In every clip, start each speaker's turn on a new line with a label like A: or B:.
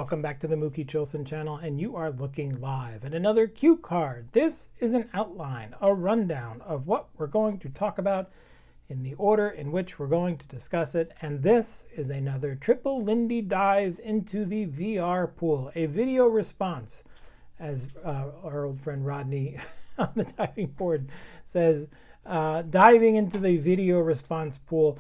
A: Welcome back to the Mookie Chilson channel, and you are looking live at another cue card. This is an outline, a rundown of what we're going to talk about in the order in which we're going to discuss it, and this is another triple Lindy dive into the VR pool, a video response, as our old friend Rodney on the diving board says, diving into the video response pool.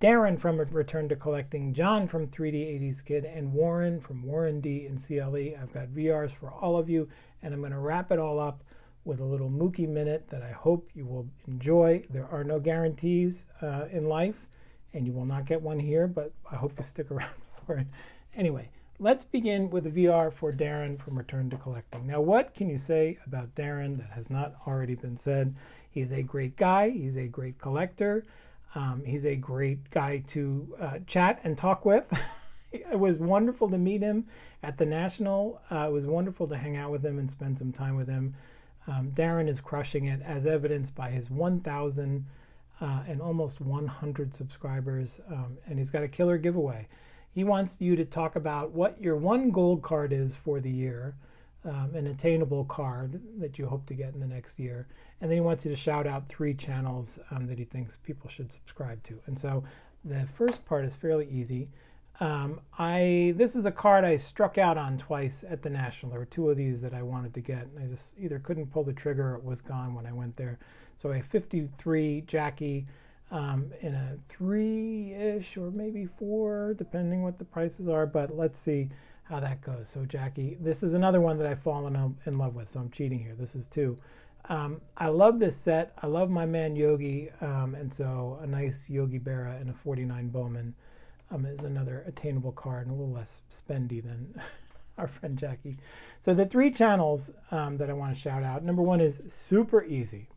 A: Darren from Return to Collecting, John from 3D80s Kid, and Warren from Warren D in CLE. I've got VRs for all of you, and I'm going to wrap it all up with a little Mookie minute that I hope you will enjoy. There are no guarantees in life, and you will not get one here, but I hope you stick around for it. Anyway, let's begin with a VR for Darren from Return to Collecting. Now, what can you say about Darren that has not already been said? He's a great guy. He's a great collector. He's a great guy to chat and talk with. It was wonderful to meet him at the National. It was wonderful to hang out with him and spend some time with him. Darren is crushing it, as evidenced by his 1,000 and almost 100 subscribers, and he's got a killer giveaway. He wants you to talk about what your one gold card is for the year, an attainable card that you hope to get in the next year. And then he wants you to shout out 3 channels that he thinks people should subscribe to. And so the first part is fairly easy. This is a card I struck out on twice at the National. There were 2 of these that I wanted to get, and I just either couldn't pull the trigger or it was gone when I went there. So a 53 Jackie in a 3-ish or maybe 4, depending what the prices are. But let's see how that goes. So Jackie, this is another one that I've fallen in love with, so I'm cheating here. This is 2. I love this set. I love my man Yogi, and so a nice Yogi Berra and a 49 Bowman is another attainable card, and a little less spendy than our friend Jackie. So the 3 channels that I want to shout out. Number 1 is super easy.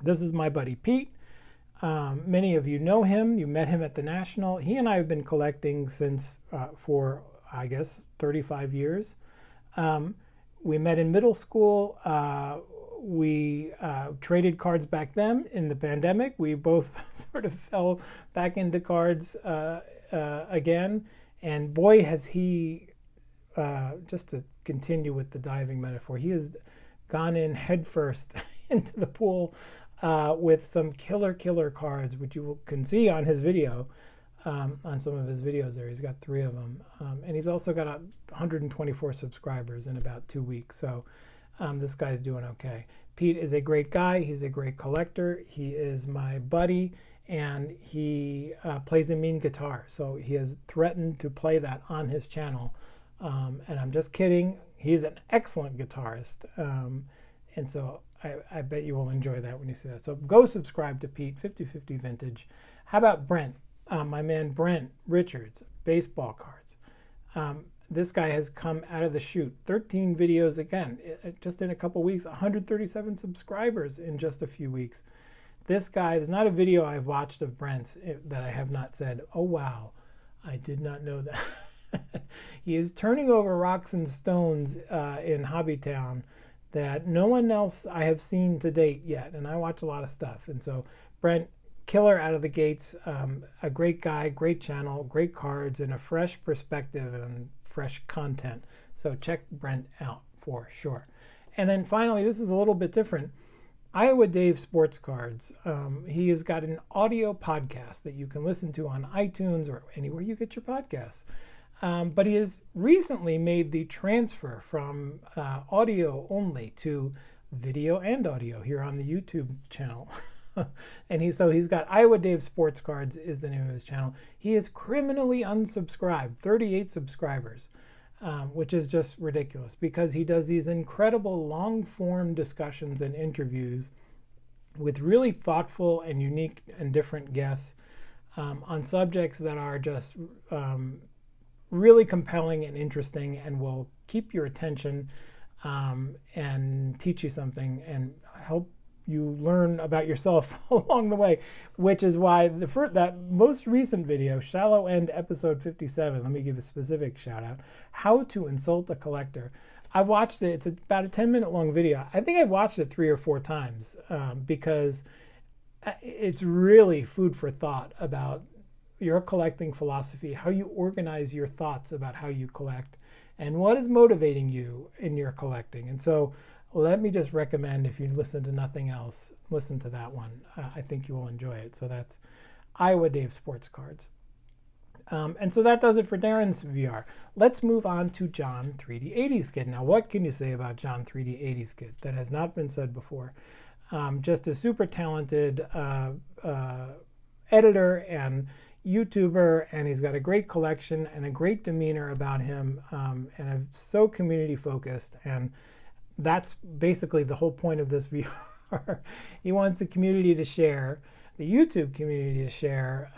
A: This is my buddy Pete. Many of you know him. You met him at the National. He and I have been collecting since for, I guess, 35 years. We met in middle school. We traded cards back then in the pandemic. We both sort of fell back into cards again. And boy, has he, just to continue with the diving metaphor, he has gone in headfirst into the pool with some killer cards, which you can see on his video, on some of his videos there. He's got 3 of them. And he's also got 124 subscribers in about 2 weeks. So this guy's doing okay. Pete is a great guy. He's a great collector. He is my buddy, and he plays a mean guitar. So he has threatened to play that on his channel. And I'm just kidding. He's an excellent guitarist. And so I bet you will enjoy that when you see that. So go subscribe to Pete, 50/50 Vintage. How about Brent? My man Brent Richards, baseball cards. This guy has come out of the chute. 13 videos again, just in a couple weeks, 137 subscribers in just a few weeks. This guy, there's not a video I've watched of Brent's that I have not said, oh wow, I did not know that. He is turning over rocks and stones in Hobbytown that no one else I have seen to date yet. And I watch a lot of stuff. And so Brent, killer out of the gates, a great guy, great channel, great cards, and a fresh perspective and fresh content. So check Brent out for sure. And then finally, this is a little bit different. Iowa Dave Sports Cards. He has got an audio podcast that you can listen to on iTunes or anywhere you get your podcasts. But he has recently made the transfer from audio only to video and audio here on the YouTube channel. And he's got Iowa Dave Sports Cards is the name of his channel. He is criminally unsubscribed, 38 subscribers, which is just ridiculous because he does these incredible long-form discussions and interviews with really thoughtful and unique and different guests on subjects that are just really compelling and interesting and will keep your attention and teach you something and help you learn about yourself along the way, which is why that most recent video, Shallow End episode 57, let me give a specific shout out, How to Insult a Collector. I watched it. It's about a 10-minute long video. I think I've watched it 3 or 4 times because it's really food for thought about your collecting philosophy, how you organize your thoughts about how you collect, and what is motivating you in your collecting. And so let me just recommend, if you listen to nothing else, listen to that one. I think you will enjoy it. So that's Iowa Dave Sports Cards. And so that does it for Darren's VR. Let's move on to John 3D 80s Kid. Now, what can you say about John 3D 80s Kid that has not been said before? Just a super talented editor and YouTuber, and he's got a great collection and a great demeanor about him, and so community focused. And that's basically the whole point of this VR. He wants the community to share, the YouTube community to share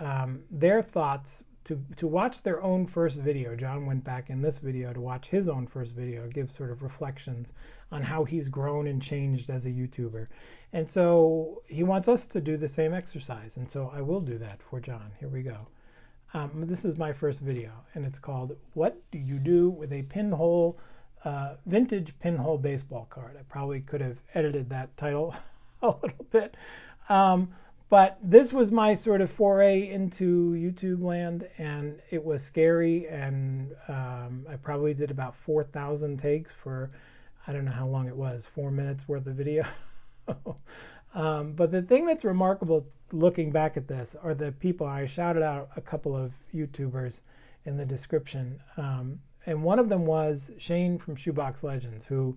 A: their thoughts, to watch their own first video. John went back in this video to watch his own first video, give sort of reflections on how he's grown and changed as a YouTuber. And so he wants us to do the same exercise. And so I will do that for John. Here we go. This is my first video, and it's called What Do You Do with a Pinhole, Vintage Pinhole Baseball Card? I probably could have edited that title a little bit. But this was my sort of foray into YouTube land, and it was scary, and I probably did about 4,000 takes for, I don't know how long it was, 4 minutes worth of video. But the thing that's remarkable looking back at this are the people. I shouted out a couple of YouTubers in the description, and one of them was Shane from Shoebox Legends, who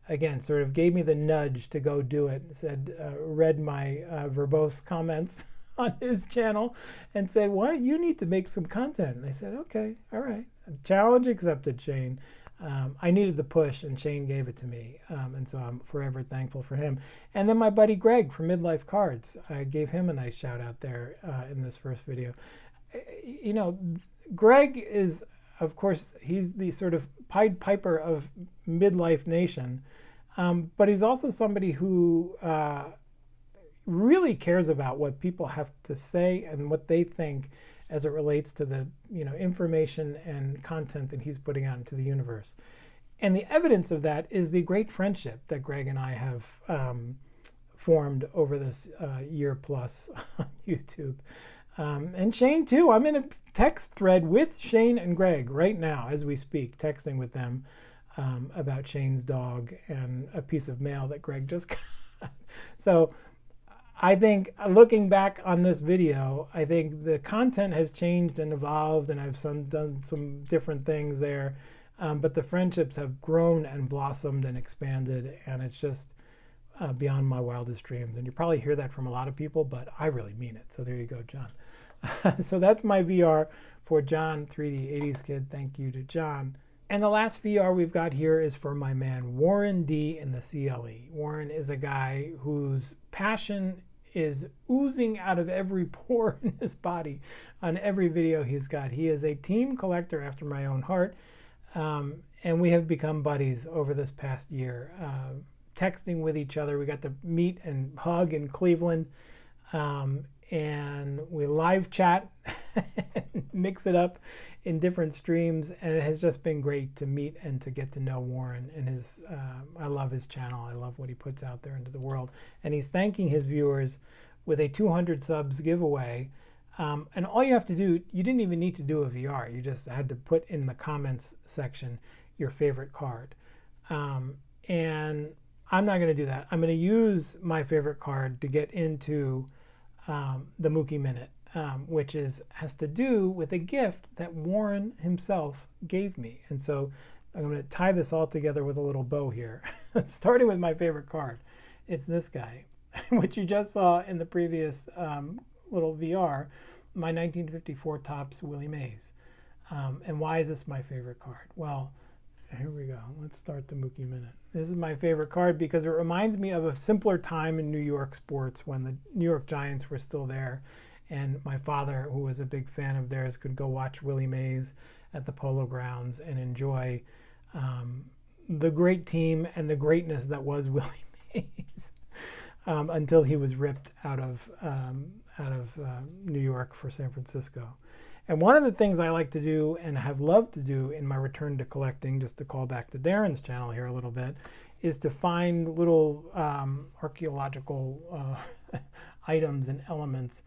A: again sort of gave me the nudge to go do it. Said, read my verbose comments on his channel and said, "Why you need to make some content?" And I said, "Okay, all right, challenge accepted, Shane." I needed the push, and Shane gave it to me, and so I'm forever thankful for him. And then my buddy Greg from Midlife Cards, I gave him a nice shout out there in this first video. You know, Greg is, of course, he's the sort of Pied Piper of Midlife Nation, but he's also somebody who really cares about what people have to say and what they think as it relates to the information and content that he's putting out into the universe. And the evidence of that is the great friendship that Greg and I have formed over this year plus on YouTube. And Shane too. I'm in a text thread with Shane and Greg right now as we speak, texting with them about Shane's dog and a piece of mail that Greg just got. So I think looking back on this video, I think the content has changed and evolved, and I've done some different things there, but the friendships have grown and blossomed and expanded, and it's just beyond my wildest dreams. And you probably hear that from a lot of people, but I really mean it. So there you go, John. So that's my VR for John 3D 80s Kid. Thank you to John. And the last VR we've got here is for my man Warren D in the CLE. Warren is a guy whose passion is oozing out of every pore in his body on every video he's got. He is a team collector after my own heart, and we have become buddies over this past year, texting with each other. We got to meet and hug in Cleveland, and we live chat and mix it up in different streams, and it has just been great to meet and to get to know Warren and his I love his channel. I love what he puts out there into the world, and he's thanking his viewers with a 200 subs giveaway. And all you have to do, you didn't even need to do a VR, you just had to put in the comments section your favorite card, and I'm not going to do that. I'm going to use my favorite card to get into the Mookie Minute, which has to do with a gift that Warren himself gave me. And so I'm going to tie this all together with a little bow here, starting with my favorite card. It's this guy, which you just saw in the previous little VR, my 1954 Topps Willie Mays. And why is this my favorite card? Well, here we go. Let's start the Mookie Minute. This is my favorite card because it reminds me of a simpler time in New York sports when the New York Giants were still there. And my father, who was a big fan of theirs, could go watch Willie Mays at the Polo Grounds and enjoy the great team and the greatness that was Willie Mays until he was ripped out of New York for San Francisco. And one of the things I like to do and have loved to do in my return to collecting, just to call back to Darren's channel here a little bit, is to find little archaeological items and elements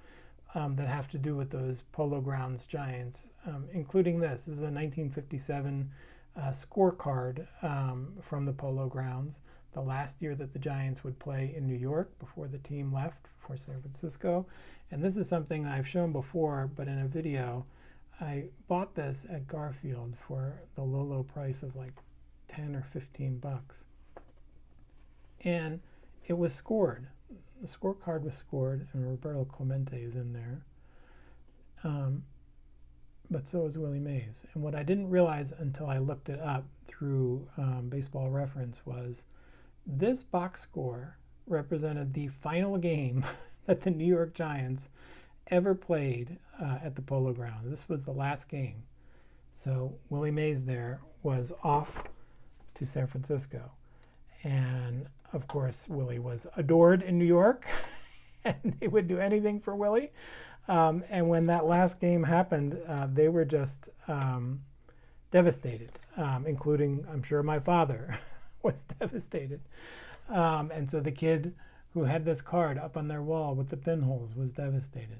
A: that have to do with those Polo Grounds Giants, including this. This is a 1957 scorecard from the Polo Grounds the last year that the Giants would play in New York before the team left for San Francisco. And this is something I've shown before, but in a video. I bought this at Garfield for the low price of like 10 or 15 bucks. And it was scored. The scorecard was scored, and Roberto Clemente is in there. But so is Willie Mays. And what I didn't realize until I looked it up through Baseball Reference was this box score represented the final game that the New York Giants ever played at the Polo Grounds. This was the last game. So Willie Mays there was off to San Francisco. And of course, Willie was adored in New York, and they would do anything for Willie. And when that last game happened, they were just devastated, including, I'm sure, my father was devastated. And so the kid who had this card up on their wall with the pinholes was devastated.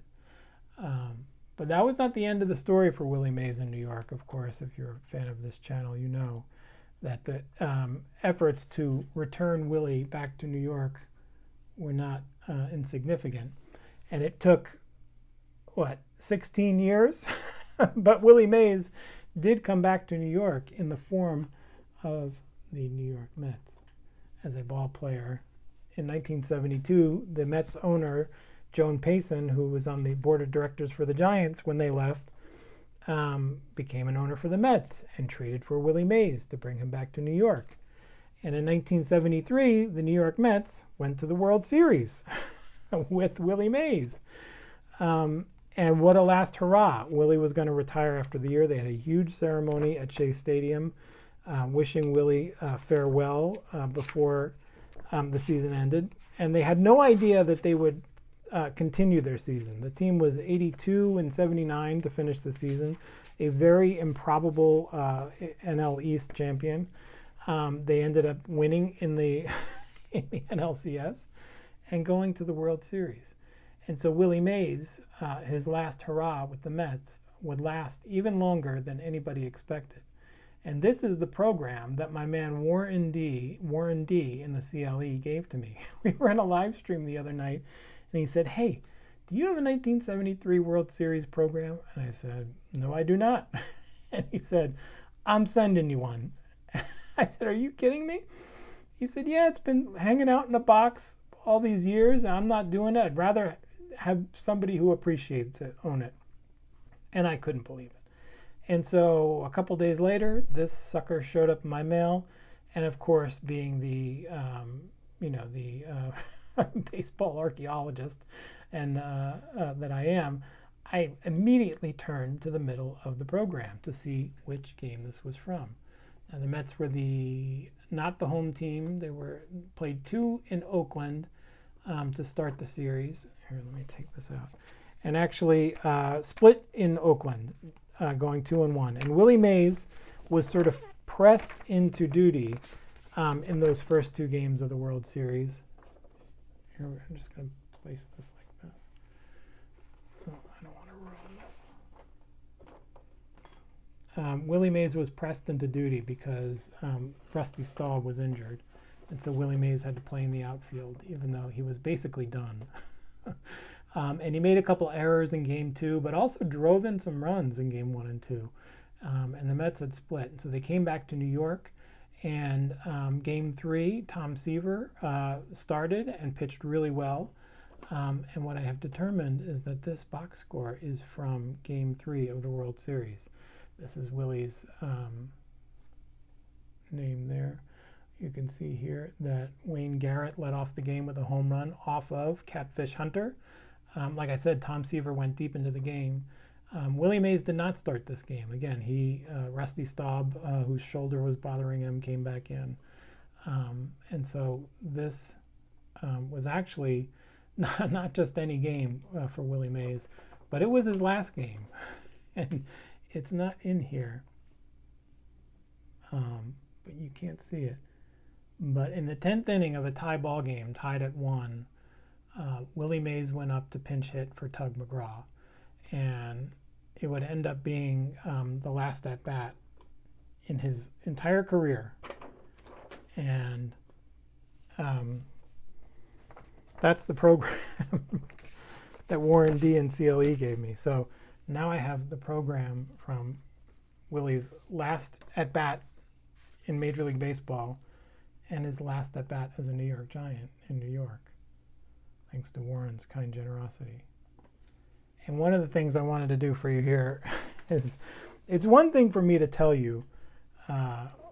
A: But that was not the end of the story for Willie Mays in New York, of course. If you're a fan of this channel, you know that the efforts to return Willie back to New York were not insignificant. And it took, 16 years? But Willie Mays did come back to New York in the form of the New York Mets as a ball player. In 1972, the Mets owner, Joan Payson, who was on the board of directors for the Giants when they left, became an owner for the Mets and traded for Willie Mays to bring him back to New York. And in 1973, the New York Mets went to the World Series with Willie Mays. And what a last hurrah. Willie was going to retire after the year. They had a huge ceremony at Shea Stadium wishing Willie farewell before the season ended. And they had no idea that they would continue their season. The team was 82-79 to finish the season, a very improbable NL East champion. They ended up winning in the NLCS and going to the World Series. And so Willie Mays, his last hurrah with the Mets, would last even longer than anybody expected. And this is the program that my man Warren D in the CLE gave to me. We were in a live stream the other night, and he said, "Hey, do you have a 1973 World Series program?" And I said, "No, I do not." And he said, "I'm sending you one." I said, "Are you kidding me?" He said, "Yeah, it's been hanging out in a box all these years, and I'm not doing it. I'd rather have somebody who appreciates it own it." And I couldn't believe it. And so a couple days later, this sucker showed up in my mail. And of course, being the baseball archaeologist and that I am, I immediately turned to the middle of the program to see which game this was from. Now, the Mets were not the home team. They played 2 in Oakland to start the series. Here, let me take this out. And actually split in Oakland, going 2-1. And Willie Mays was sort of pressed into duty in those first 2 games of the World Series. Here, I'm just going to place this like this. Oh, I don't want to ruin this. Willie Mays was pressed into duty because Rusty Staub was injured. And so Willie Mays had to play in the outfield, even though he was basically done. And he made a couple errors in Game 2, but also drove in some runs in Game 1 and 2. And the Mets had split. And so they came back to New York. And Game 3, Tom Seaver started and pitched really well. And what I have determined is that this box score is from Game 3 of the World Series. This is Willie's name there. You can see here that Wayne Garrett led off the game with a home run off of Catfish Hunter. Like I said, Tom Seaver went deep into the game. Willie Mays did not start this game. Again, Rusty Staub, whose shoulder was bothering him, came back in. And so this was actually not just any game for Willie Mays, but it was his last game. And it's not in here, but you can't see it. But in the 10th inning of a tie ball game, tied at 1, Willie Mays went up to pinch hit for Tug McGraw. And it would end up being the last at bat in his entire career. And that's the program that Warren D and CLE gave me. So now I have the program from Willie's last at-bat in Major League Baseball and his last at-bat as a New York Giant in New York, thanks to Warren's kind generosity. And one of the things I wanted to do for you here is, it's one thing for me to tell you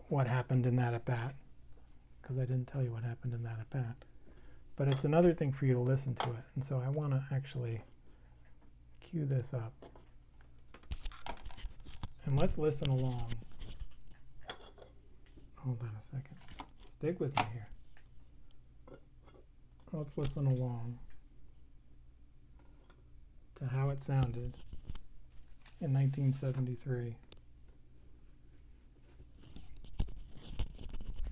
A: what happened in that at-bat, because I didn't tell you what happened in that at-bat, but it's another thing for you to listen to it. And so I want to actually cue this up. And let's listen along. Hold on a second. Stick with me here. Let's listen along to how it sounded in 1973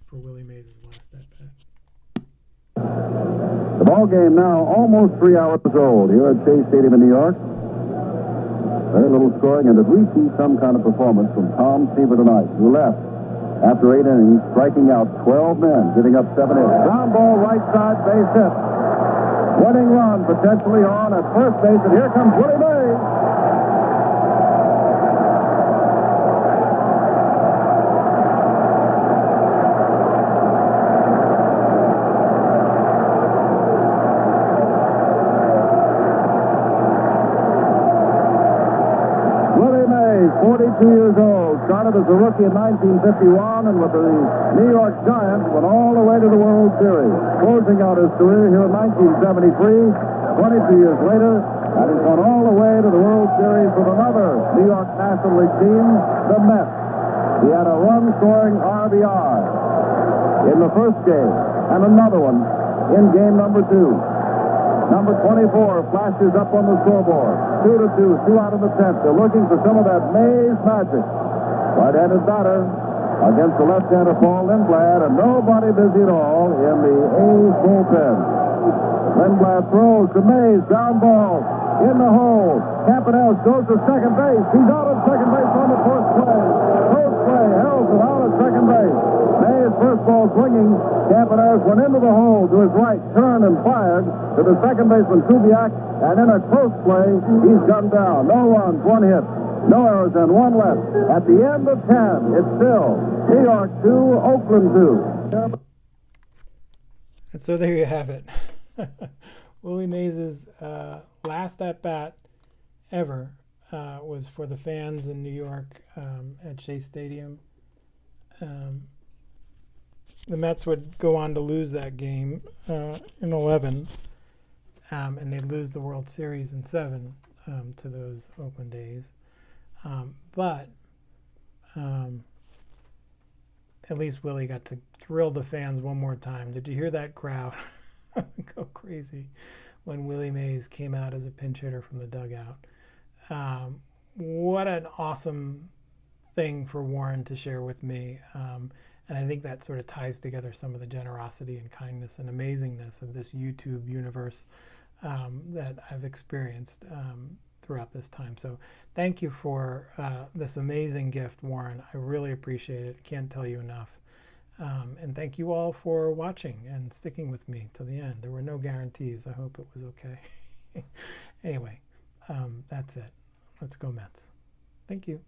A: for Willie Mays' last at-bat.
B: The ball game now almost 3 hours old here at Shea Stadium in New York. Very little scoring, and did we see some kind of performance from Tom Seaver tonight, who left after 8 innings, striking out 12 men, giving up 7 hits. Ground ball, right side, base hit. Winning run potentially on at first base, and here comes Willie Mays. Willie Mays, 42 years old, started as a rookie in 1951, and with the New York Giants went all the way to the World Series, closing out his career here in 1973, 22 years later, and he's gone all the way to the World Series with another New York National League team, the Mets. He had a run-scoring RBI in the first game, and another one in game number 2. Number 24 flashes up on the scoreboard. 2-2, 2 out of the 10th. They're looking for some of that Mays magic. Right-handed batter against the left-hander Paul Lindblad, and nobody busy at all in the A's bullpen. Lindblad throws to Mays, ground ball in the hole. Campanelli goes to second base. He's out at second base on the first play. First play, Hells it out at second base. Mays first ball swinging. Campanelli went into the hole to his right, turned and fired to the second baseman Kubiak, and in a close play, he's gunned down. No runs, 1 hit. No errors and 1 left. At the end of 10, it's still New York 2, Oakland 2.
A: And so there you have it. Willie Mays' last at-bat ever was for the fans in New York at Shea Stadium. The Mets would go on to lose that game in 11, and they'd lose the World Series in 7 to those Oakland A's. But at least Willie got to thrill the fans one more time. Did you hear that crowd go crazy when Willie Mays came out as a pinch hitter from the dugout? What an awesome thing for Warren to share with me. And I think that sort of ties together some of the generosity and kindness and amazingness of this YouTube universe that I've experienced throughout this time. So thank you for this amazing gift, Warren. I really appreciate it. Can't tell you enough. And thank you all for watching and sticking with me to the end. There were no guarantees. I hope it was okay. Anyway, that's it. Let's go Mets. Thank you.